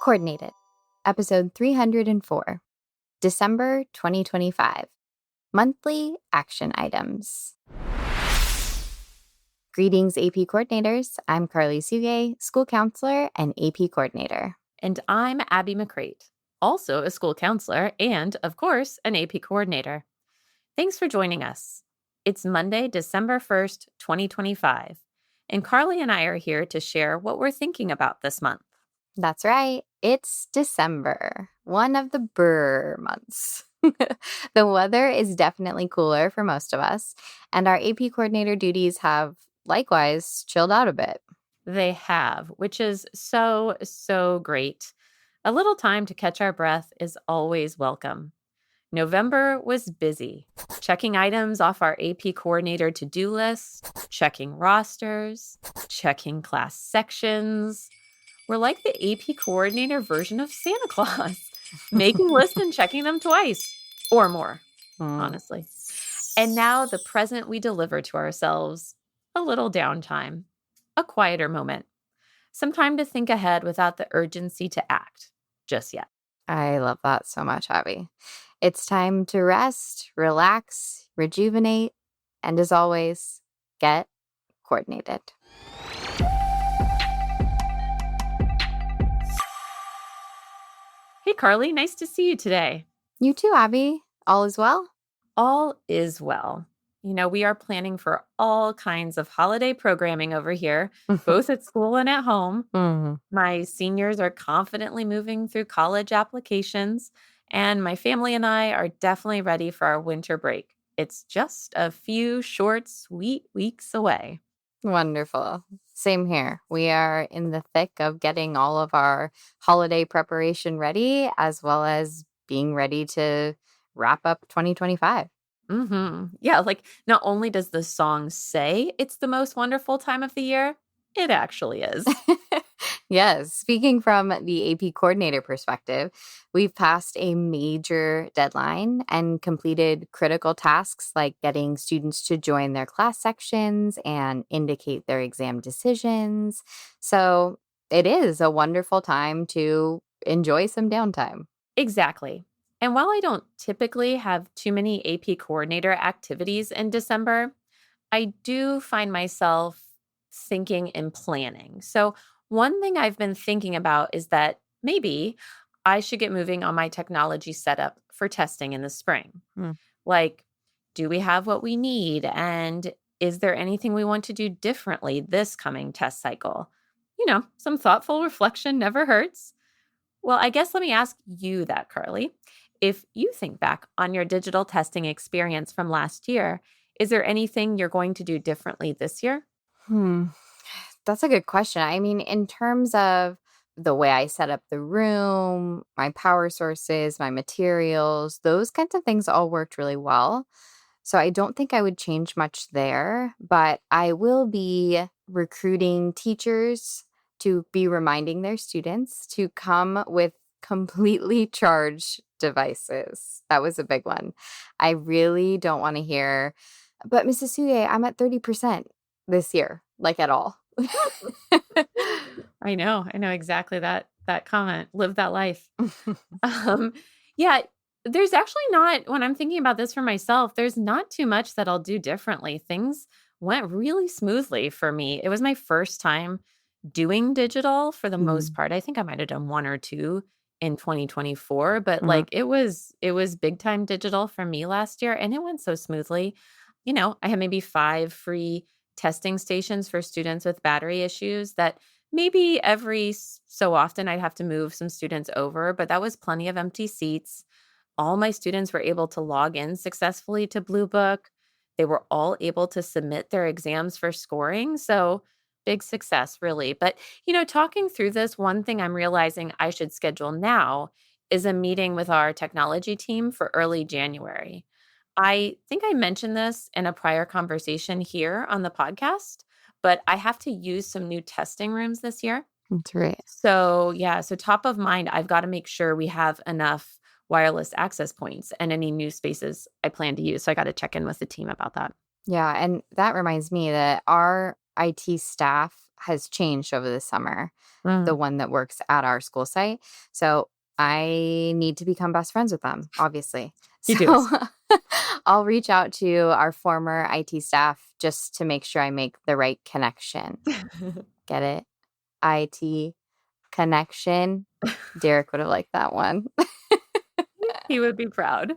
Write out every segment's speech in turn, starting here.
Coordinated, episode 304, December 2025, monthly action items. Greetings, AP coordinators. I'm Karli, school counselor and AP coordinator. And I'm Abby McCrate, also a school counselor and, of course, an AP coordinator. Thanks for joining us. It's Monday, December 1st, 2025, and Karli and I are here to share what we're thinking about this month. That's right. It's December, one of the brr months. The weather is definitely cooler for most of us, and our AP coordinator duties have likewise chilled out a bit. They have, which is so great. A little time to catch our breath is always welcome. November was busy, checking items off our AP coordinator to-do list, checking rosters, checking class sections. We're like the AP coordinator version of Santa Claus, making lists and checking them twice or more, honestly. And now the present we deliver to ourselves, a little downtime, a quieter moment, some time to think ahead without the urgency to act just yet. I love that so much, Abby. It's time to rest, relax, rejuvenate, and as always, get coordinated. Hey, Karli, nice to see you today. You too, Abby. All is well? All is well. You know, we are planning for all kinds of holiday programming over here, both at school and at home. My seniors are confidently moving through college applications, and my family and I are definitely ready for our winter break. It's just a few short, sweet weeks away. Wonderful. Same here. We are in the thick of getting all of our holiday preparation ready, as well as being ready to wrap up 2025. Yeah, like not only does the song say it's the most wonderful time of the year, it actually is. Yes. Speaking from the AP coordinator perspective, we've passed a major deadline and completed critical tasks like getting students to join their class sections and indicate their exam decisions. So it is a wonderful time to enjoy some downtime. Exactly. And while I don't typically have too many AP coordinator activities in December, I do find myself thinking and planning. So, one thing I've been thinking about is that maybe I should get moving on my technology setup for testing in the spring. Like, do we have what we need? And is there anything we want to do differently this coming test cycle? You know, some thoughtful reflection never hurts. Well, I guess let me ask you that, Karli. If you think back on your digital testing experience from last year, is there anything you're going to do differently this year? That's a good question. I mean, in terms of the way I set up the room, my power sources, my materials, those kinds of things all worked really well. So I don't think I would change much there, but I will be recruiting teachers to be reminding their students to come with completely charged devices. That was a big one. I really don't want to hear, but Mrs. Suye, I'm at 30% this year, like at all. I know exactly that comment. Live that life. Yeah, there's actually not, when I'm thinking about this for myself, there's not too much that I'll do differently. Things went really smoothly for me. It was my first time doing digital for the most part. I think I might have done one or two in 2024, but like it was big time digital for me last year, and it went so smoothly. You know, I had maybe 5 free testing stations for students with battery issues that maybe every so often I'd have to move some students over, but that was plenty of empty seats. All my students were able to log in successfully to Blue Book. They were all able to submit their exams for scoring. So big success, really. But, you know, talking through this, one thing I'm realizing I should schedule now is a meeting with our technology team for early January. I think I mentioned this in a prior conversation here on the podcast, but I have to use some new testing rooms this year. That's right. So, yeah, so top of mind, I've got to make sure we have enough wireless access points and any new spaces I plan to use. So I got to check in with the team about that. Yeah, and that reminds me that our IT staff has changed over the summer, the Mm, one that works at our school site. So I need to become best friends with them, obviously. you do. So I'll reach out to our former IT staff just to make sure I make the right connection. Get it? IT connection. Derek would have liked that one. He would be proud.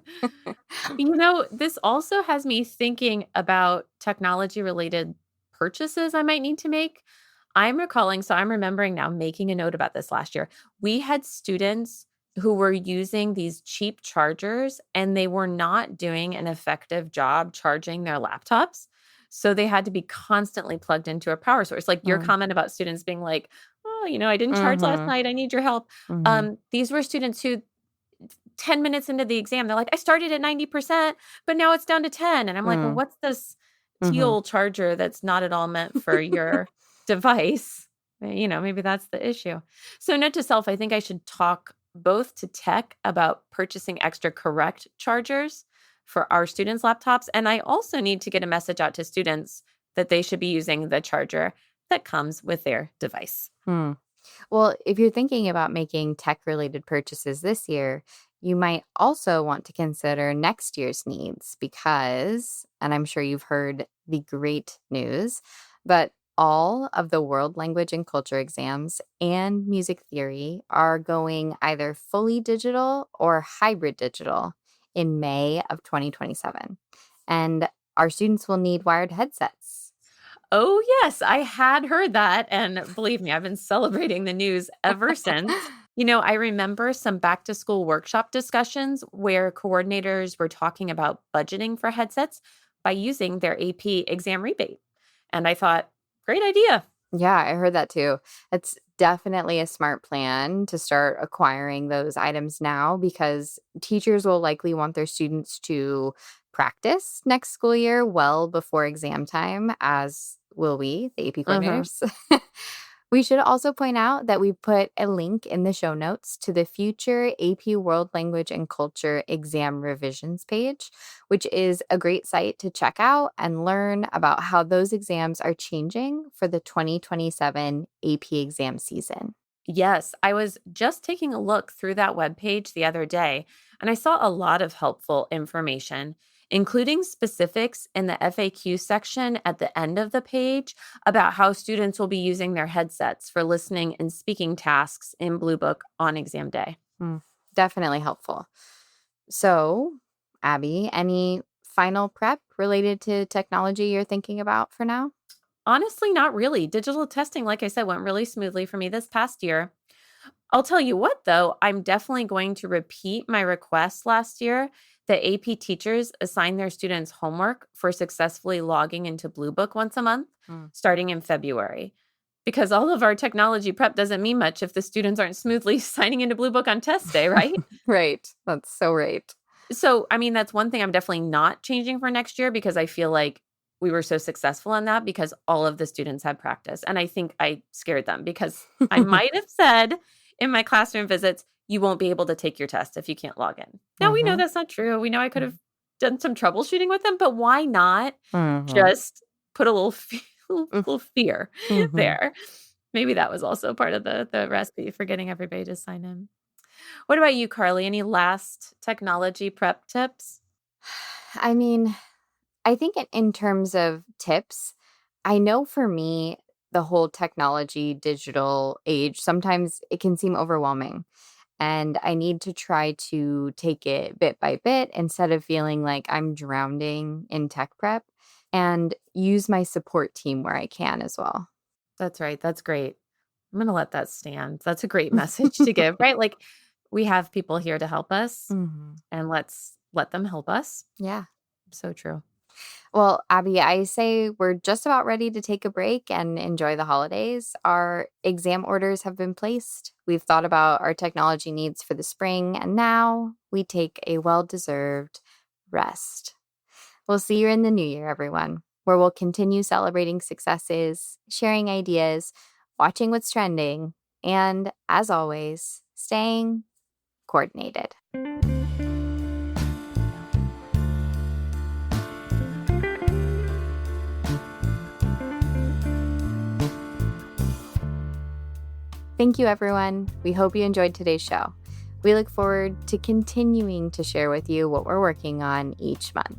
This also has me thinking about technology related purchases I might need to make. I'm remembering now making a note about this last year. We had students who were using these cheap chargers and they were not doing an effective job charging their laptops. So they had to be constantly plugged into a power source. Like your Mm. comment about students being like, oh, I didn't charge last Mhm. night. I need your help. Mhm. These were students who 10 minutes into the exam, they're like, I started at 90%, but now it's down to 10. And I'm like, well, Mm. what's this Mhm. teal charger that's not at all meant for your device? Maybe that's the issue. So, note to self, I think I should talk both to tech about purchasing extra correct chargers for our students' laptops. And I also need to get a message out to students that they should be using the charger that comes with their device. Hmm. Well, if you're thinking about making tech related purchases this year, you might also want to consider next year's needs because, and I'm sure you've heard the great news, but all of the world language and culture exams and music theory are going either fully digital or hybrid digital in May of 2027. And our students will need wired headsets. Oh, yes, I had heard that, and believe me, I've been celebrating the news ever since. I remember some back to school workshop discussions where coordinators were talking about budgeting for headsets by using their AP exam rebate. And I thought, great idea. Yeah, I heard that too. It's definitely a smart plan to start acquiring those items now because teachers will likely want their students to practice next school year well before exam time, as will we, the AP Uh-huh. coordinators. We should also point out that we put a link in the show notes to the future AP World Language and Culture exam revisions page, which is a great site to check out and learn about how those exams are changing for the 2027 AP exam season. Yes, I was just taking a look through that webpage the other day, and I saw a lot of helpful information, including specifics in the FAQ section at the end of the page about how students will be using their headsets for listening and speaking tasks in Blue Book on exam day. Mm, definitely helpful. So, Abby, any final prep related to technology you're thinking about for now? Honestly, not really. Digital testing, like I said, went really smoothly for me this past year. I'll tell you what, though, I'm definitely going to repeat my request last year that AP teachers assign their students homework for successfully logging into Blue Book once a month, Mm. starting in February. Because all of our technology prep doesn't mean much if the students aren't smoothly signing into Blue Book on test day, right? Right. That's so right. So, I mean, that's one thing I'm definitely not changing for next year because I feel like we were so successful in that because all of the students had practice. And I think I scared them because I might have said in my classroom visits, you won't be able to take your test if you can't log in. Now we know Hmm. that's not true. We know I could have done some troubleshooting with them, but why not Hmm. just put a little, little fear Hmm. there? Maybe that was also part of the recipe for getting everybody to sign in. What about you, Carly? Any last technology prep tips? I mean, I think in terms of tips, I know for me, the whole technology digital age, sometimes it can seem overwhelming. And I need to try to take it bit by bit instead of feeling like I'm drowning in tech prep and use my support team where I can as well. That's right. That's great. I'm gonna let that stand. That's a great message to give, right? Like, we have people here to help us, Mhm. and let's let them help us. Yeah. So true. Well, Abby, I say we're just about ready to take a break and enjoy the holidays. Our exam orders have been placed. We've thought about our technology needs for the spring, and now we take a well deserved rest. We'll see you in the new year, everyone, where we'll continue celebrating successes, sharing ideas, watching what's trending, and as always, staying coordinated. Thank you, everyone. We hope you enjoyed today's show. We look forward to continuing to share with you what we're working on each month.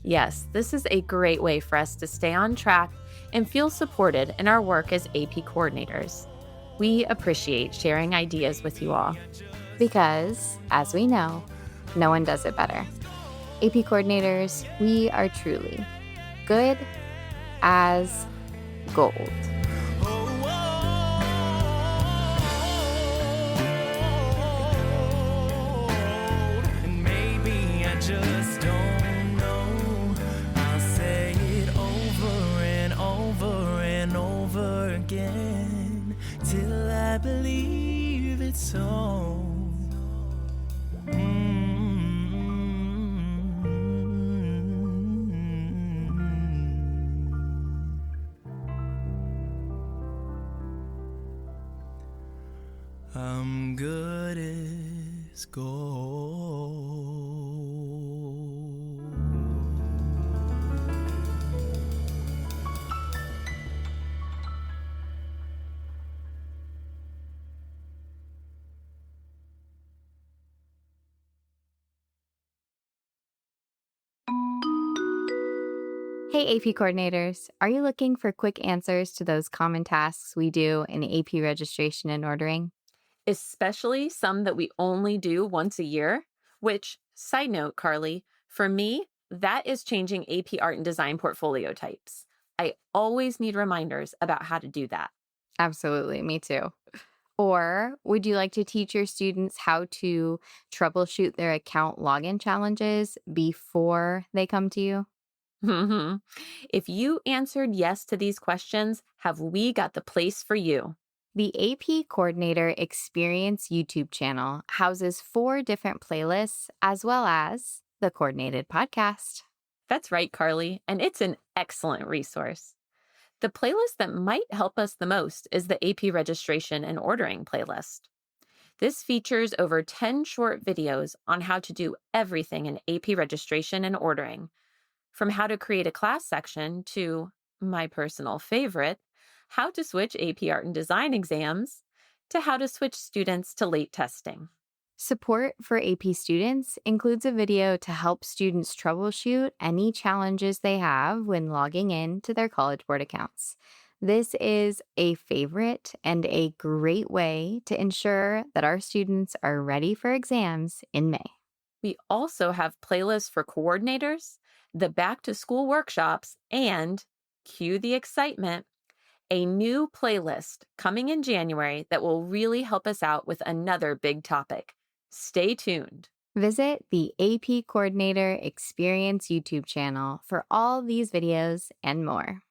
Yes, this is a great way for us to stay on track and feel supported in our work as AP coordinators. We appreciate sharing ideas with you all. Because, as we know, no one does it better. AP coordinators, we are truly good as gold. And maybe I just don't know. I'll say it over and over and over again till I believe it's so. I'm good as gold. Hey, AP coordinators, are you looking for quick answers to those common tasks we do in AP registration and ordering? Especially some that we only do once a year, which, side note, Karli, for me, that is changing AP art and design portfolio types. I always need reminders about how to do that. Absolutely, me too. Or would you like to teach your students how to troubleshoot their account login challenges before they come to you? Mhm. If you answered yes to these questions, have we got the place for you? The AP Coordinator Experience YouTube channel houses 4 different playlists as well as the Coordinated Podcast. That's right, Karli, and it's an excellent resource. The playlist that might help us the most is the AP registration and ordering playlist. This features over 10 short videos on how to do everything in AP registration and ordering, from how to create a class section to, my personal favorite, how to switch AP Art and Design exams, to how to switch students to late testing. Support for AP students includes a video to help students troubleshoot any challenges they have when logging in to their College Board accounts. This is a favorite and a great way to ensure that our students are ready for exams in May. We also have playlists for coordinators, the back to school workshops, and, cue the excitement, a new playlist coming in January that will really help us out with another big topic. Stay tuned. Visit the AP Coordinator Experience YouTube channel for all these videos and more.